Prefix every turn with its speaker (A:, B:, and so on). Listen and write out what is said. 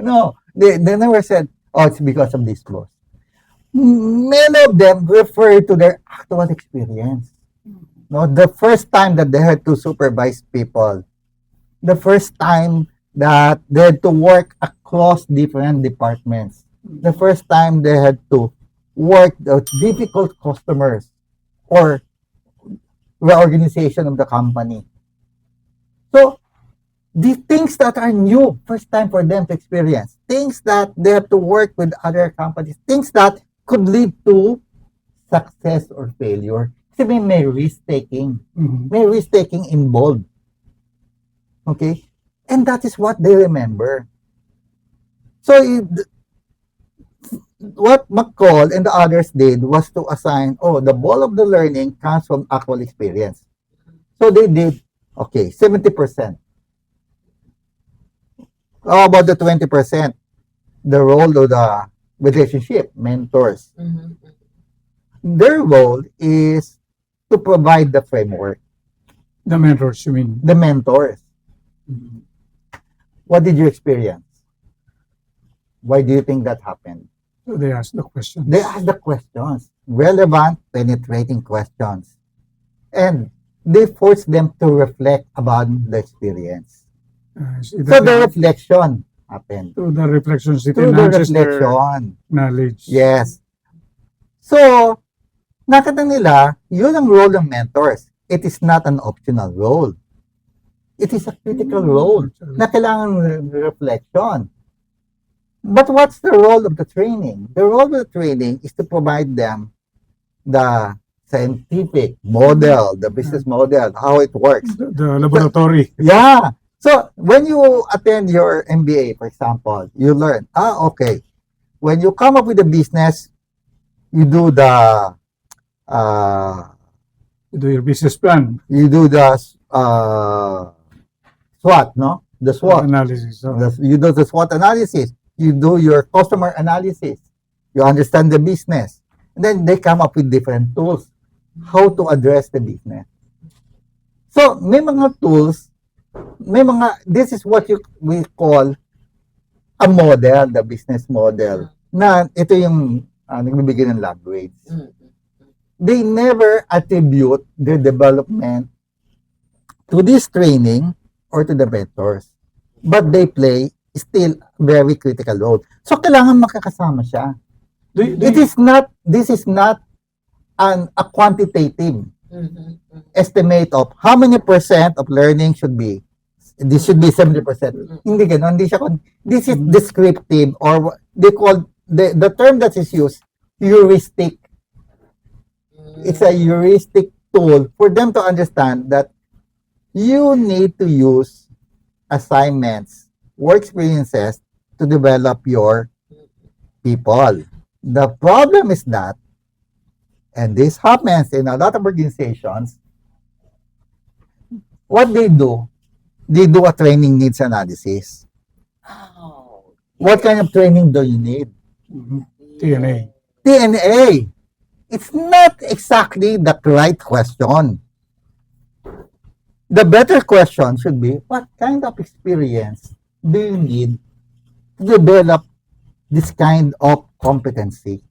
A: No, they never said, oh, it's because of this boss. Many of them refer to their actual experience. No, the first time that they had to supervise people, the first time that they had to work across different departments, the first time they had to work with difficult customers or reorganization of the company. So, the things that are new, first time for them to experience, things that they have to work with other companies, things that could lead to success or failure. Kasi may risk-taking. May risk-taking involved. Okay? And that is what they remember. So, what McCall and the others did was to assign, the ball of the learning comes from actual experience. So, they did, 70%. How about the 20%? The role of the relationship, mentors. Their role is to provide the framework.
B: The mentors, you mean?
A: The mentors. What did you experience? Why do you think that happened?
B: So they ask the questions.
A: They ask the questions, relevant, penetrating questions. And they force them to reflect about the experience. So the reflection happened.
B: To the reflections, it
A: Through the
B: enhances their
A: reflection.
B: knowledge.
A: Yes. So, nakita nila, yun ang role ng mentors. It is not an optional role. It is a critical role na kailangan reflection. But what's the role of the training? The role of the training is to provide them the scientific model, the business model, how it works.
B: The laboratory.
A: Yeah. So, when you attend your MBA, for example, you learn, okay, when you come up with a business, you do the,
B: You do your business plan.
A: you do the SWOT, no? The SWOT.
B: Analysis. So,
A: You do the SWOT analysis. You do your customer analysis. You understand the business. And then they come up with different tools how to address the business. So, may mga tools, this is what we call a model, the business model, na ito yung nagbibigay ng language. They never attribute their development to this training or to the mentors. But they play still very critical role. So, kailangan makakasama siya. This is not a quantitative estimate of how many percent of learning should be. This should be 70%. Hindi ganun. This is descriptive, or they call, the term that is used, heuristic. It's a heuristic tool for them to understand that you need to use assignments, work experiences to develop your people. The problem is that, and this happens in a lot of organizations, what they do a training needs analysis. What kind of training do you need?
B: TNA.
A: TNA. It's not exactly the right question. The better question should be, what kind of experience do you need to develop this kind of competency?